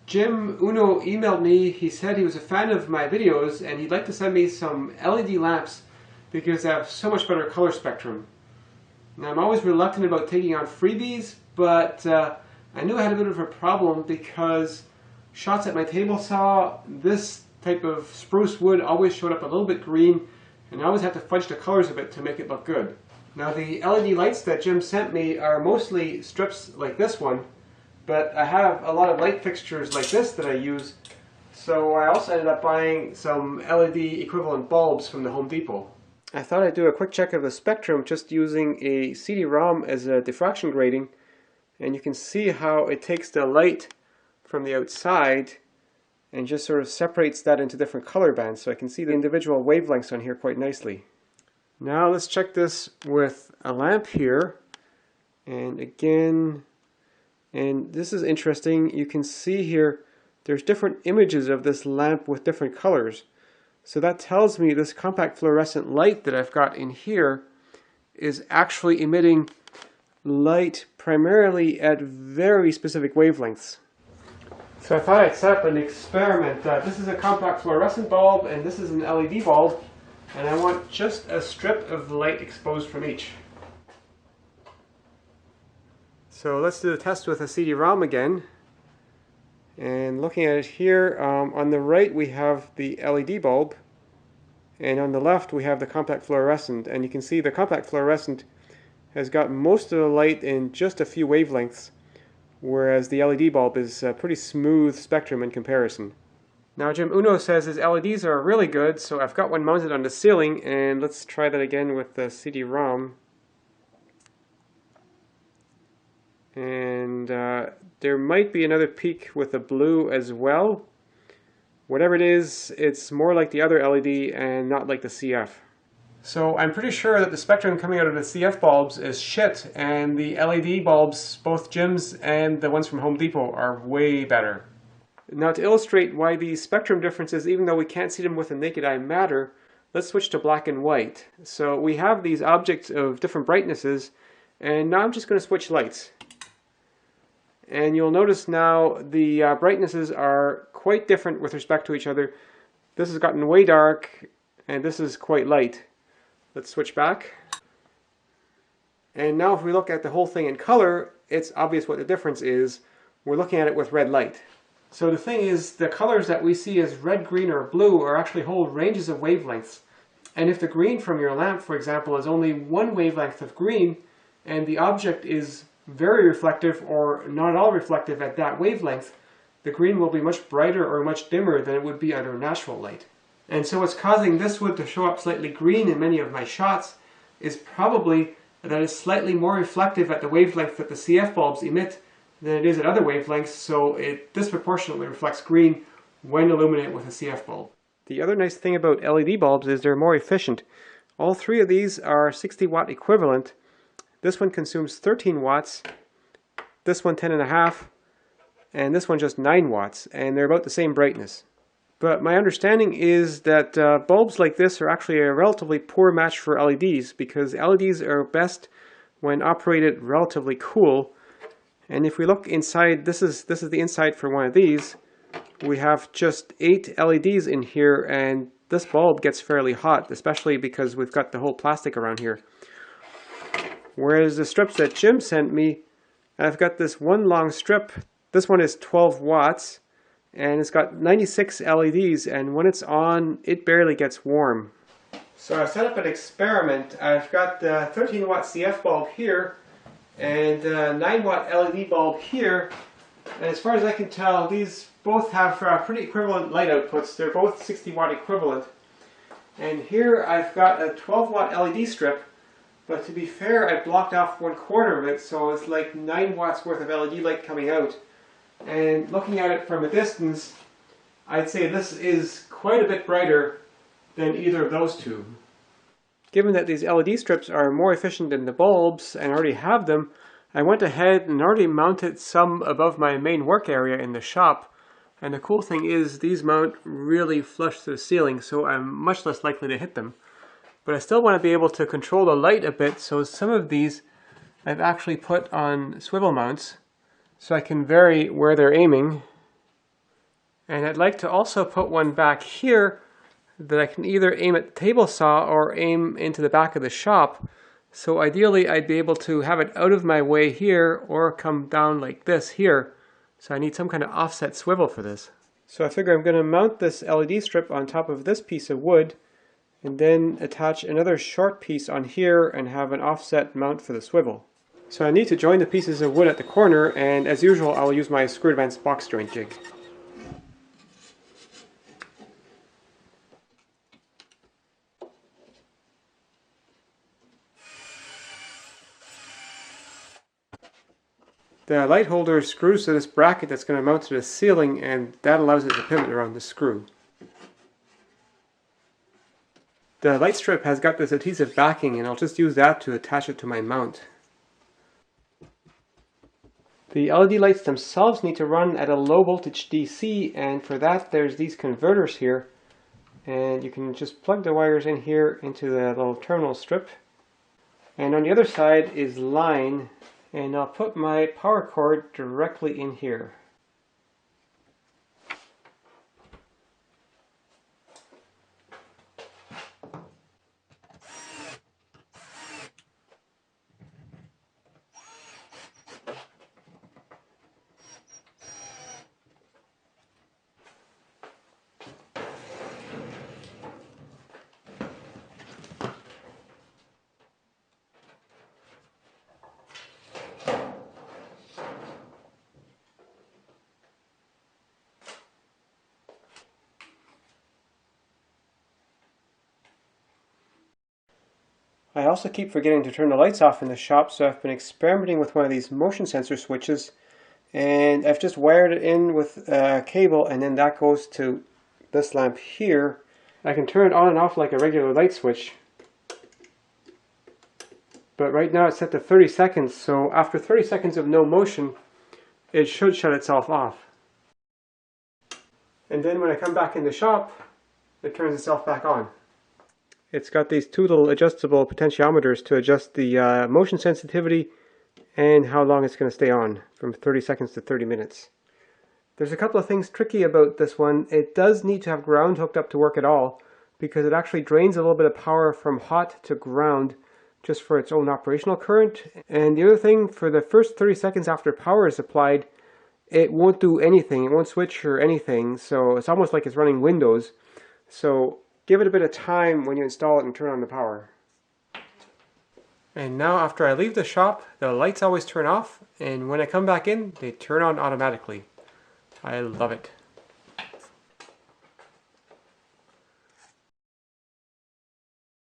Jim Uno emailed me. He said he was a fan of my videos and he'd like to send me some LED lamps because they have so much better color spectrum. Now, I'm always reluctant about taking on freebies, but I knew I had a bit of a problem because shots at my table saw, this type of spruce wood always showed up a little bit green, and I always had to fudge the colors a bit to make it look good. Now, the LED lights that Jim sent me are mostly strips like this one, but I have a lot of light fixtures like this that I use, so I also ended up buying some LED equivalent bulbs from the Home Depot. I thought I'd do a quick check of the spectrum just using a CD-ROM as a diffraction grating, and you can see how it takes the light from the outside and just sort of separates that into different color bands, so I can see the individual wavelengths on here quite nicely. Now let's check this with a lamp here, and again, and this is interesting, you can see here there's different images of this lamp with different colors. So that tells me this compact fluorescent light that I've got in here is actually emitting light primarily at very specific wavelengths. So I thought I'd set up an experiment. This is a compact fluorescent bulb and this is an LED bulb, and I want just a strip of light exposed from each. So let's do the test with a CD-ROM again. And looking at it here, on the right we have the LED bulb, and on the left we have the compact fluorescent, and you can see the compact fluorescent has got most of the light in just a few wavelengths, whereas the LED bulb is a pretty smooth spectrum in comparison. Now Jim Uno says his LEDs are really good, so I've got one mounted on the ceiling, and let's try that again with the CD-ROM. And there might be another peak with the blue as well. Whatever it is, it's more like the other LED and not like the CF. So I'm pretty sure that the spectrum coming out of the CF bulbs is shit, and the LED bulbs, both Jim's and the ones from Home Depot, are way better. Now to illustrate why these spectrum differences, even though we can't see them with the naked eye, matter, let's switch to black and white. So we have these objects of different brightnesses, and now I'm just going to switch lights. And you'll notice now the brightnesses are quite different with respect to each other. This has gotten way dark, and this is quite light. Let's switch back. And now if we look at the whole thing in color, it's obvious what the difference is. We're looking at it with red light. So the thing is, the colors that we see as red, green, or blue are actually whole ranges of wavelengths. And if the green from your lamp, for example, is only one wavelength of green, and the object is very reflective or not at all reflective at that wavelength, the green will be much brighter or much dimmer than it would be under natural light. And so what's causing this wood to show up slightly green in many of my shots is probably that it's slightly more reflective at the wavelength that the CF bulbs emit than it is at other wavelengths, so it disproportionately reflects green when illuminated with a CF bulb. The other nice thing about LED bulbs is they're more efficient. All three of these are 60 watt equivalent. This one consumes 13 watts, this one 10.5, and this one just 9 watts, and they're about the same brightness. But my understanding is that bulbs like this are actually a relatively poor match for LEDs, because LEDs are best when operated relatively cool. And if we look inside, this is the inside for one of these, we have just 8 LEDs in here, and this bulb gets fairly hot, especially because we've got the whole plastic around here. Whereas the strips that Jim sent me, I've got this one long strip. This one is 12 watts, and it's got 96 LEDs, and when it's on, it barely gets warm. So I've set up an experiment. I've got the 13 watt CF bulb here, and a 9 watt LED bulb here, and as far as I can tell, these both have pretty equivalent light outputs. They're both 60 watt equivalent. And here I've got a 12 watt LED strip, but to be fair, I blocked off 1/4 of it, so it's like 9 watts worth of LED light coming out. And looking at it from a distance, I'd say this is quite a bit brighter than either of those two. Given that these LED strips are more efficient than the bulbs and I already have them, I went ahead and already mounted some above my main work area in the shop. And the cool thing is these mount really flush to the ceiling, so I'm much less likely to hit them. But I still want to be able to control the light a bit, so some of these I've actually put on swivel mounts so I can vary where they're aiming. And I'd like to also put one back here that I can either aim at the table saw or aim into the back of the shop. So ideally I'd be able to have it out of my way here or come down like this here. So I need some kind of offset swivel for this. So I figure I'm going to mount this LED strip on top of this piece of wood and then attach another short piece on here and have an offset mount for the swivel. So I need to join the pieces of wood at the corner, and as usual I'll use my Screw Advance box joint jig. The light holder screws to this bracket that's going to mount to the ceiling, and that allows it to pivot around the screw. The light strip has got this adhesive backing, and I'll just use that to attach it to my mount. The LED lights themselves need to run at a low voltage DC, and for that there's these converters here, and you can just plug the wires in here into the little terminal strip. And on the other side is line, and I'll put my power cord directly in here. I also keep forgetting to turn the lights off in the shop, so I've been experimenting with one of these motion sensor switches, and I've just wired it in with a cable, and then that goes to this lamp here. I can turn it on and off like a regular light switch, but right now it's set to 30 seconds, so after 30 seconds of no motion it should shut itself off. And then when I come back in the shop, it turns itself back on. It's got these two little adjustable potentiometers to adjust the motion sensitivity and how long it's going to stay on, from 30 seconds to 30 minutes. There's a couple of things tricky about this one. It does need to have ground hooked up to work at all, because it actually drains a little bit of power from hot to ground just for its own operational current. And the other thing, for the first 30 seconds after power is applied, it won't do anything. It won't switch or anything, so it's almost like it's running Windows. So give it a bit of time when you install it and turn on the power. And now after I leave the shop, the lights always turn off, and when I come back in, they turn on automatically. I love it.